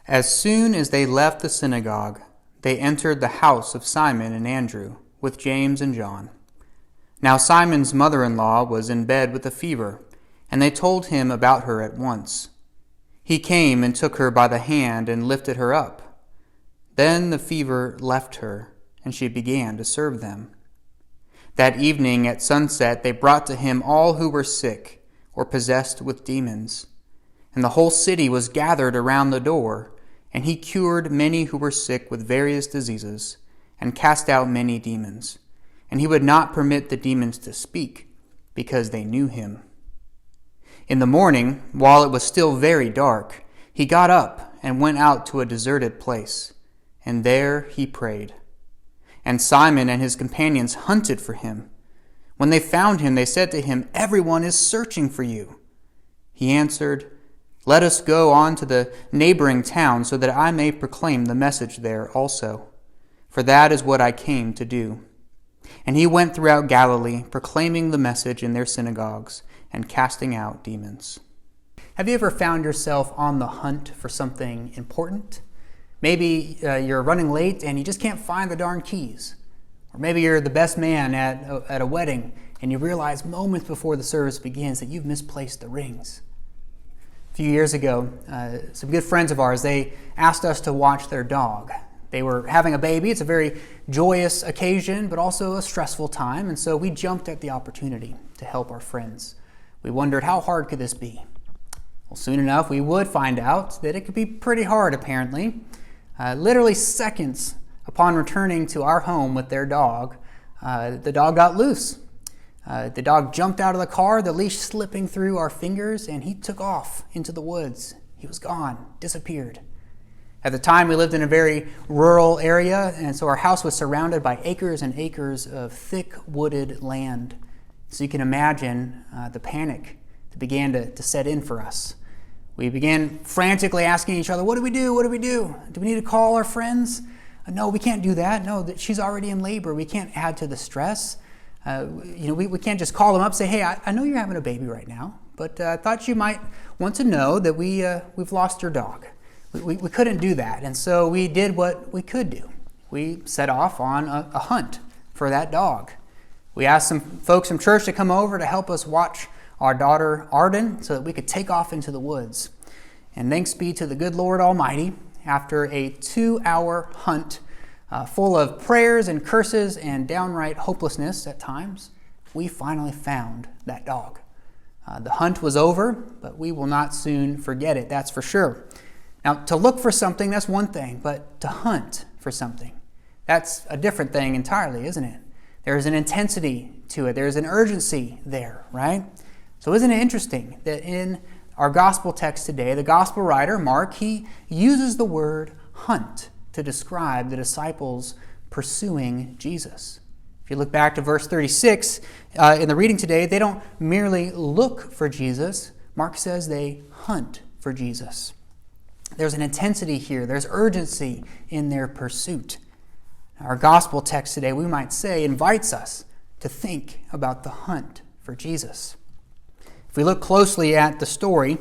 As soon as they left the synagogue, they entered the house of Simon and Andrew, with James and John. Now Simon's mother-in-law was in bed with a fever, and they told him about her at once. He came and took her by the hand and lifted her up. Then the fever left her, and she began to serve them. That evening at sunset they brought to him all who were sick or possessed with demons. And the whole city was gathered around the door, and he cured many who were sick with various diseases, and cast out many demons. And he would not permit the demons to speak, because they knew him. In the morning, while it was still very dark, he got up and went out to a deserted place, and there he prayed. And Simon and his companions hunted for him. When they found him, they said to him, "Everyone is searching for you." He answered, "Let us go on to the neighboring town, so that I may proclaim the message there also. For that is what I came to do." And he went throughout Galilee, proclaiming the message in their synagogues and casting out demons. Have you ever found yourself on the hunt for something important? Maybe you're running late and you just can't find the darn keys. Or maybe you're the best man at a wedding and you realize moments before the service begins that you've misplaced the rings. A few years ago, some good friends of ours, they asked us to watch their dog. They were having a baby. It's a very joyous occasion, but also a stressful time. And so we jumped at the opportunity to help our friends. We wondered, how hard could this be? Well, soon enough, we would find out that it could be pretty hard, apparently. Literally seconds upon returning to our home with their dog, the dog got loose. The dog jumped out of the car, the leash slipping through our fingers, and he took off into the woods. He was gone, disappeared. At the time, we lived in a very rural area, and so our house was surrounded by acres and acres of thick wooded land. So you can imagine the panic that began to set in for us. We began frantically asking each other, what do we do? What do we do? Do we need to call our friends? No, we can't do that. No, she's already in labor. We can't add to the stress. We can't just call them up and say, hey, I know you're having a baby right now, but I thought you might want to know that we've lost your dog. We couldn't do that, and so we did what we could do. We set off on a hunt for that dog. We asked some folks from church to come over to help us watch our daughter Arden so that we could take off into the woods. And thanks be to the good Lord Almighty, after a 2-hour hunt full of prayers and curses and downright hopelessness at times, we finally found that dog. The hunt was over, but we will not soon forget it, that's for sure. Now, to look for something, that's one thing, but to hunt for something, that's a different thing entirely, isn't it? There's an intensity to it. There's an urgency there, right? So isn't it interesting that in our gospel text today, the gospel writer, Mark, he uses the word hunt to describe the disciples pursuing Jesus. If you look back to verse 36 in the reading today, they don't merely look for Jesus. Mark says they hunt for Jesus. There's an intensity here. There's urgency in their pursuit. Our gospel text today, we might say, invites us to think about the hunt for Jesus. If we look closely at the story,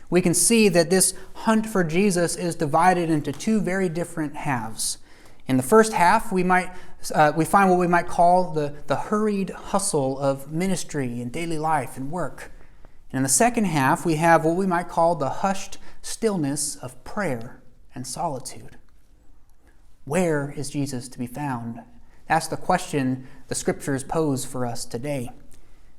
we can see that this hunt for Jesus is divided into two very different halves. In the first half, we find what we might call the hurried hustle of ministry and daily life and work. And in the second half, we have what we might call the hushed stillness of prayer and solitude. Where is Jesus to be found? That's the question the scriptures pose for us today.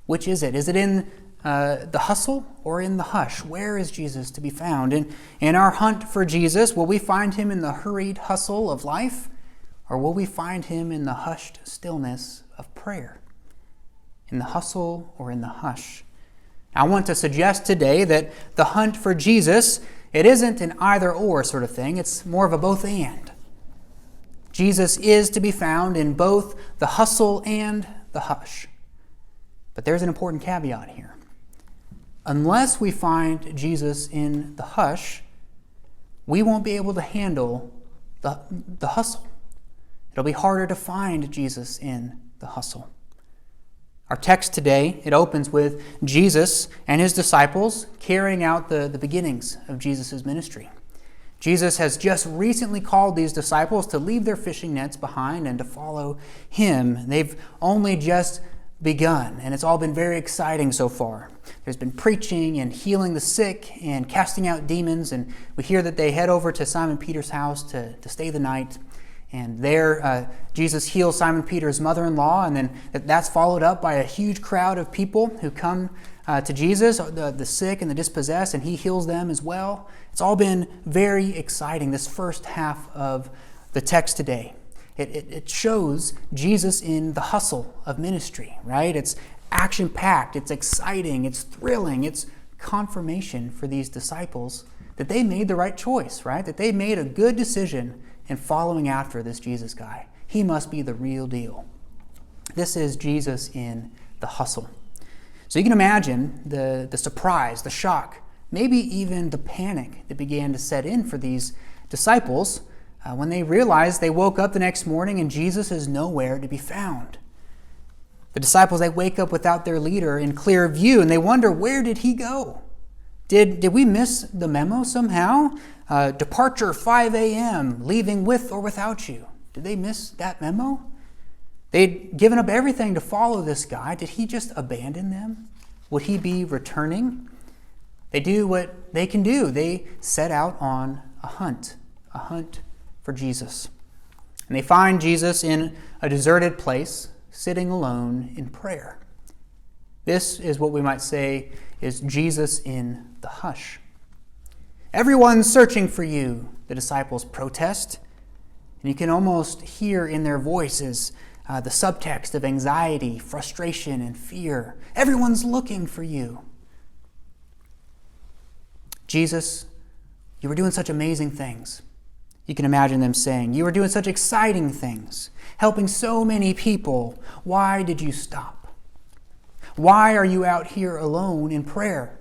Which is it? Is it in the hustle or in the hush? Where is Jesus to be found? In our hunt for Jesus, will we find him in the hurried hustle of life, or will we find him in the hushed stillness of prayer? In the hustle or in the hush? I want to suggest today that the hunt for Jesus, it isn't an either-or sort of thing. It's more of a both-and. Jesus is to be found in both the hustle and the hush. But there's an important caveat here. Unless we find Jesus in the hush, we won't be able to handle the hustle. It'll be harder to find Jesus in the hustle. Our text today, it opens with Jesus and his disciples carrying out the beginnings of Jesus' ministry. Jesus has just recently called these disciples to leave their fishing nets behind and to follow him. They've only just begun, and it's all been very exciting so far. There's been preaching and healing the sick and casting out demons, and we hear that they head over to Simon Peter's house to stay the night. And there, Jesus heals Simon Peter's mother-in-law, and then that's followed up by a huge crowd of people who come to Jesus, the sick and the dispossessed, and he heals them as well. It's all been very exciting, this first half of the text today. It shows Jesus in the hustle of ministry, right? It's action-packed, it's exciting, it's thrilling, it's confirmation for these disciples that they made the right choice, right? That they made a good decision in following after this Jesus guy. He must be the real deal. This is Jesus in the hustle. So you can imagine the surprise, the shock, maybe even the panic that began to set in for these disciples when they realized they woke up the next morning and Jesus is nowhere to be found. The disciples, they wake up without their leader in clear view, and they wonder, where did he go? Did we miss the memo somehow? Departure 5 a.m., leaving with or without you. Did they miss that memo? They'd given up everything to follow this guy. Did he just abandon them? Would he be returning? They do what they can do. They set out on a hunt for Jesus. And they find Jesus in a deserted place, sitting alone in prayer. This is what we might say is Jesus in the hush. Everyone's searching for you, the disciples protest. And you can almost hear in their voices the subtext of anxiety, frustration, and fear. Everyone's looking for you. Jesus, you were doing such amazing things. You can imagine them saying, you were doing such exciting things, helping so many people. Why did you stop? Why are you out here alone in prayer?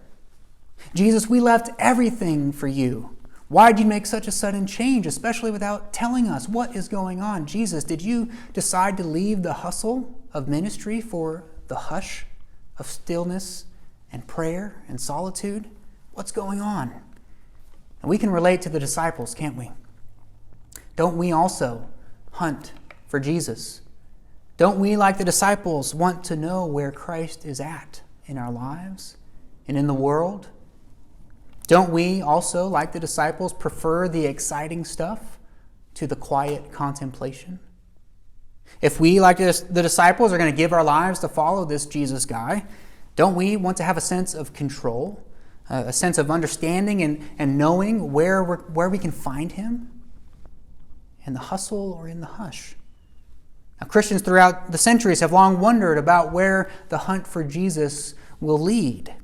Jesus, we left everything for you. Why did you make such a sudden change, especially without telling us what is going on? Jesus, did you decide to leave the hustle of ministry for the hush of stillness and prayer and solitude? What's going on? And we can relate to the disciples, can't we? Don't we also hunt for Jesus? Don't we, like the disciples, want to know where Christ is at in our lives and in the world? Don't we also, like the disciples, prefer the exciting stuff to the quiet contemplation? If we, like the disciples, are going to give our lives to follow this Jesus guy, don't we want to have a sense of control, a sense of understanding and knowing where we can find him? In the hustle or in the hush? Now, Christians throughout the centuries have long wondered about where the hunt for Jesus will lead.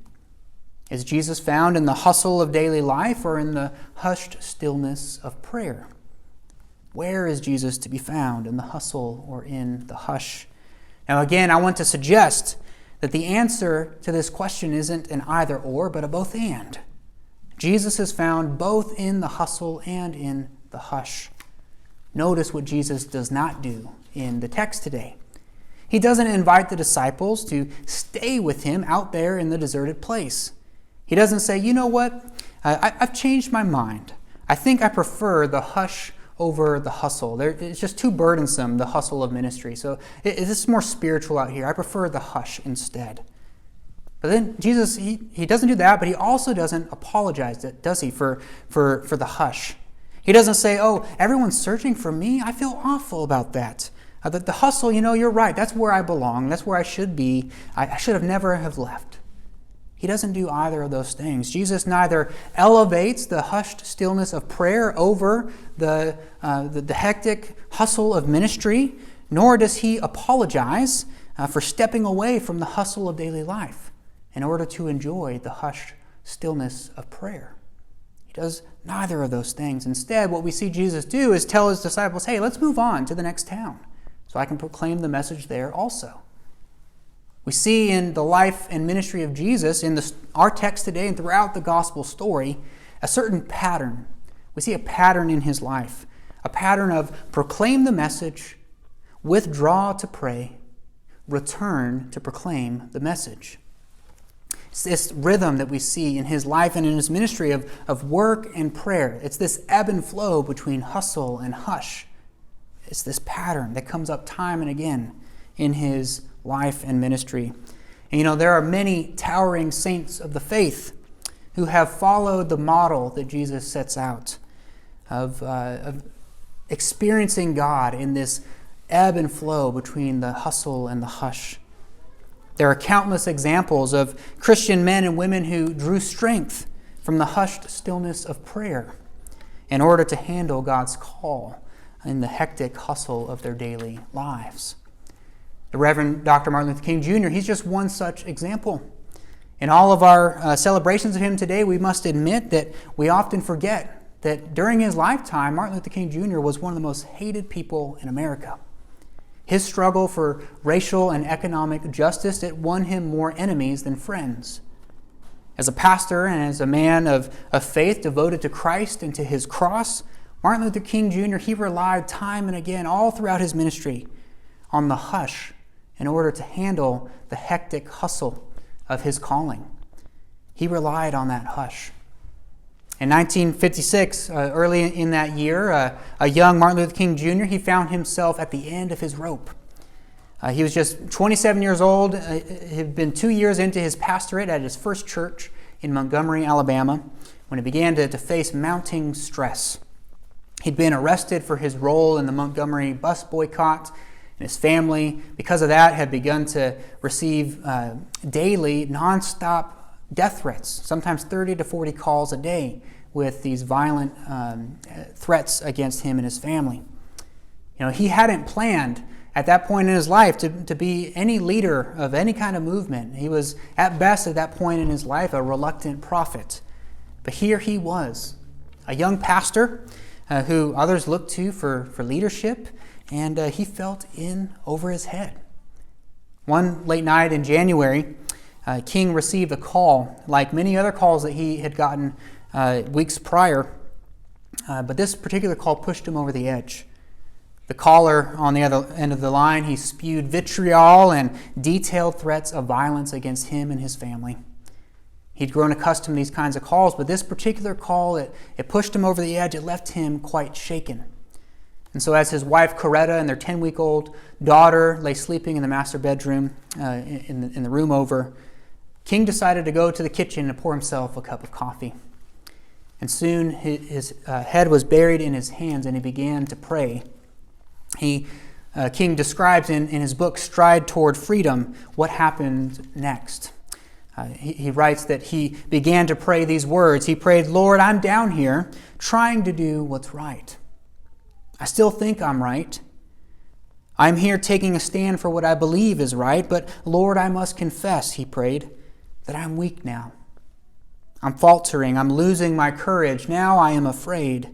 Is Jesus found in the hustle of daily life or in the hushed stillness of prayer? Where is Jesus to be found, in the hustle or in the hush? Now again, I want to suggest that the answer to this question isn't an either or, but a both and. Jesus is found both in the hustle and in the hush. Notice what Jesus does not do in the text today. He doesn't invite the disciples to stay with him out there in the deserted place. He doesn't say, you know what, I've changed my mind. I think I prefer the hush over the hustle. It's just too burdensome, the hustle of ministry. So it's more spiritual out here. I prefer the hush instead. But then Jesus, he doesn't do that, but he also doesn't apologize, does he, for the hush. He doesn't say, oh, everyone's searching for me. I feel awful about that. The hustle, you're right. That's where I belong. That's where I should be. I should have never have left. He doesn't do either of those things. Jesus neither elevates the hushed stillness of prayer over the hectic hustle of ministry, nor does he apologize for stepping away from the hustle of daily life in order to enjoy the hushed stillness of prayer. He does neither of those things. Instead, what we see Jesus do is tell his disciples, hey, let's move on to the next town so I can proclaim the message there also. We see in the life and ministry of Jesus, in our text today and throughout the gospel story, a certain pattern. We see a pattern in his life, a pattern of proclaim the message, withdraw to pray, return to proclaim the message. It's this rhythm that we see in his life and in his ministry of work and prayer. It's this ebb and flow between hustle and hush. It's this pattern that comes up time and again in his life and ministry. And there are many towering saints of the faith who have followed the model that Jesus sets out of experiencing God in this ebb and flow between the hustle and the hush. There are countless examples of Christian men and women who drew strength from the hushed stillness of prayer in order to handle God's call in the hectic hustle of their daily lives. The Reverend Dr. Martin Luther King Jr., he's just one such example. In all of our celebrations of him today, we must admit that we often forget that during his lifetime, Martin Luther King Jr. was one of the most hated people in America. His struggle for racial and economic justice, it won him more enemies than friends. As a pastor and as a man of faith devoted to Christ and to his cross, Martin Luther King Jr., he relied time and again all throughout his ministry on the hush in order to handle the hectic hustle of his calling. He relied on that hush. In 1956, early in that year, a young Martin Luther King Jr., he found himself at the end of his rope. He was just 27 years old. He had been 2 years into his pastorate at his first church in Montgomery, Alabama, when he began to face mounting stress. He'd been arrested for his role in the Montgomery bus boycott, and his family, because of that, had begun to receive daily, nonstop death threats, sometimes 30 to 40 calls a day with these violent threats against him and his family. He hadn't planned at that point in his life to be any leader of any kind of movement. He was, at best at that point in his life, a reluctant prophet. But here he was, a young pastor who others looked to for leadership, and he felt in over his head. One late night in January, King received a call, like many other calls that he had gotten weeks prior, but this particular call pushed him over the edge. The caller on the other end of the line, he spewed vitriol and detailed threats of violence against him and his family. He'd grown accustomed to these kinds of calls, but this particular call, it pushed him over the edge. It left him quite shaken. And so as his wife, Coretta, and their 10-week-old daughter lay sleeping in the master bedroom in the room over, King decided to go to the kitchen and pour himself a cup of coffee. And soon his head was buried in his hands, and he began to pray. King describes in his book, Stride Toward Freedom, what happened next. He writes that he began to pray these words. He prayed, "Lord, I'm down here trying to do what's right. I still think I'm right. I'm here taking a stand for what I believe is right, but Lord, I must confess," he prayed, "that I'm weak now. I'm faltering. I'm losing my courage. Now I am afraid.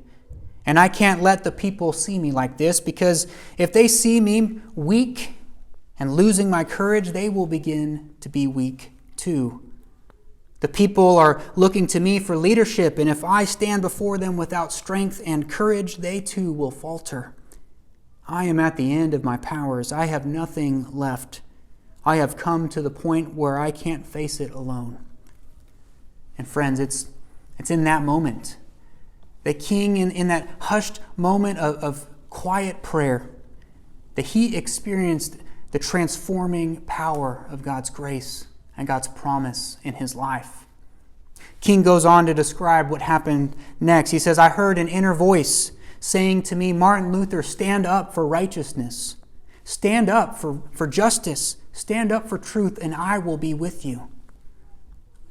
And I can't let the people see me like this, because if they see me weak and losing my courage, they will begin to be weak too. The people are looking to me for leadership, and if I stand before them without strength and courage, they too will falter. I am at the end of my powers. I have nothing left. I have come to the point where I can't face it alone." And friends, it's in that moment, the King, in that hushed moment of quiet prayer, that he experienced the transforming power of God's grace and God's promise in his life. King goes on to describe what happened next. He says, "I heard an inner voice saying to me, 'Martin Luther, stand up for righteousness. Stand up for justice. Stand up for truth, and I will be with you.'"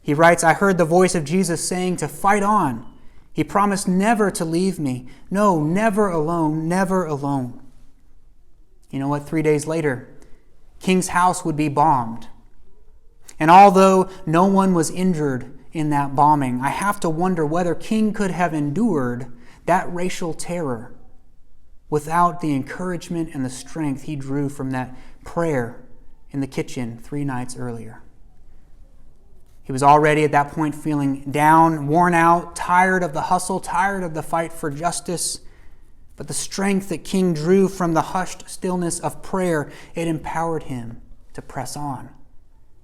He writes, "I heard the voice of Jesus saying to fight on. He promised never to leave me. No, never alone, never alone." You know what? 3 days later, King's house would be bombed. And although no one was injured in that bombing, I have to wonder whether King could have endured that racial terror without the encouragement and the strength he drew from that prayer in the kitchen 3 nights earlier. He was already at that point feeling down, worn out, tired of the hustle, tired of the fight for justice. But the strength that King drew from the hushed stillness of prayer, it empowered him to press on.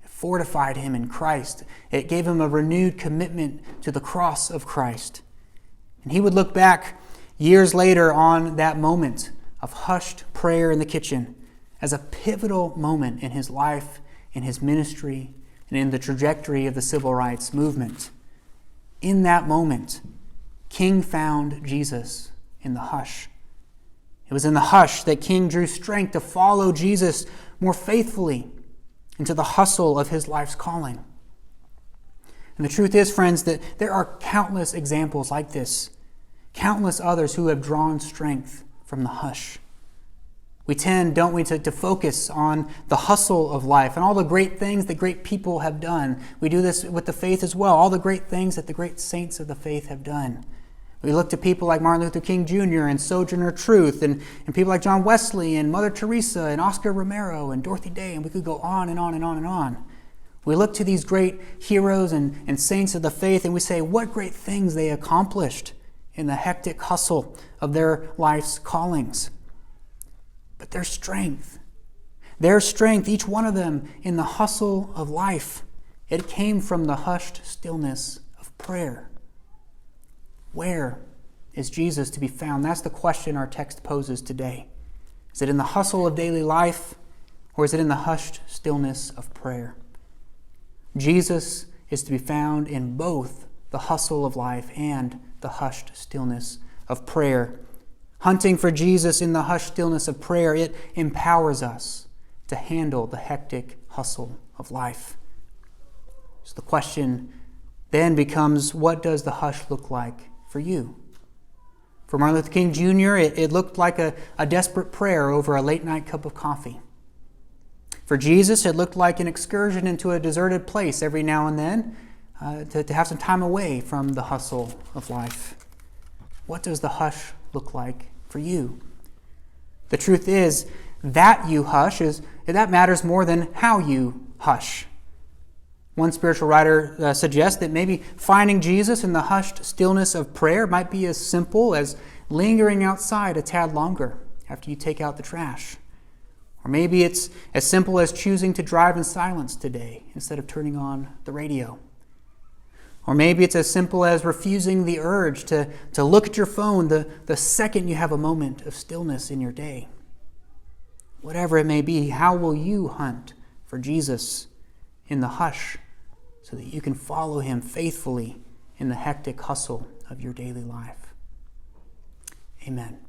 It fortified him in Christ. It gave him a renewed commitment to the cross of Christ. And he would look back years later on that moment of hushed prayer in the kitchen as a pivotal moment in his life, in his ministry, and in the trajectory of the civil rights movement. In that moment, King found Jesus in the hush. It was in the hush that King drew strength to follow Jesus more faithfully into the hustle of his life's calling. And the truth is, friends, that there are countless examples like this, countless others who have drawn strength from the hush. We tend, don't we, to focus on the hustle of life and all the great things that great people have done. We do this with the faith as well, all the great things that the great saints of the faith have done. We look to people like Martin Luther King Jr. and Sojourner Truth and people like John Wesley and Mother Teresa and Oscar Romero and Dorothy Day, and we could go on and on and on and on. We look to these great heroes and saints of the faith and we say what great things they accomplished in the hectic hustle of their life's callings. But their strength, each one of them in the hustle of life, it came from the hushed stillness of prayer. Where is Jesus to be found? That's the question our text poses today. Is it in the hustle of daily life, or is it in the hushed stillness of prayer? Jesus is to be found in both the hustle of life and the hushed stillness of prayer. Hunting for Jesus in the hushed stillness of prayer, it empowers us to handle the hectic hustle of life. So the question then becomes, what does the hush look like for you? For Martin Luther King Jr., it looked like a desperate prayer over a late-night cup of coffee. For Jesus, it looked like an excursion into a deserted place every now and then to have some time away from the hustle of life. What does the hush look like for you? The truth is that you hush that matters more than how you hush. One spiritual writer suggests that maybe finding Jesus in the hushed stillness of prayer might be as simple as lingering outside a tad longer after you take out the trash. Or maybe it's as simple as choosing to drive in silence today instead of turning on the radio. Or maybe it's as simple as refusing the urge to look at your phone the second you have a moment of stillness in your day. Whatever it may be, how will you hunt for Jesus in the hush so that you can follow him faithfully in the hectic hustle of your daily life? Amen.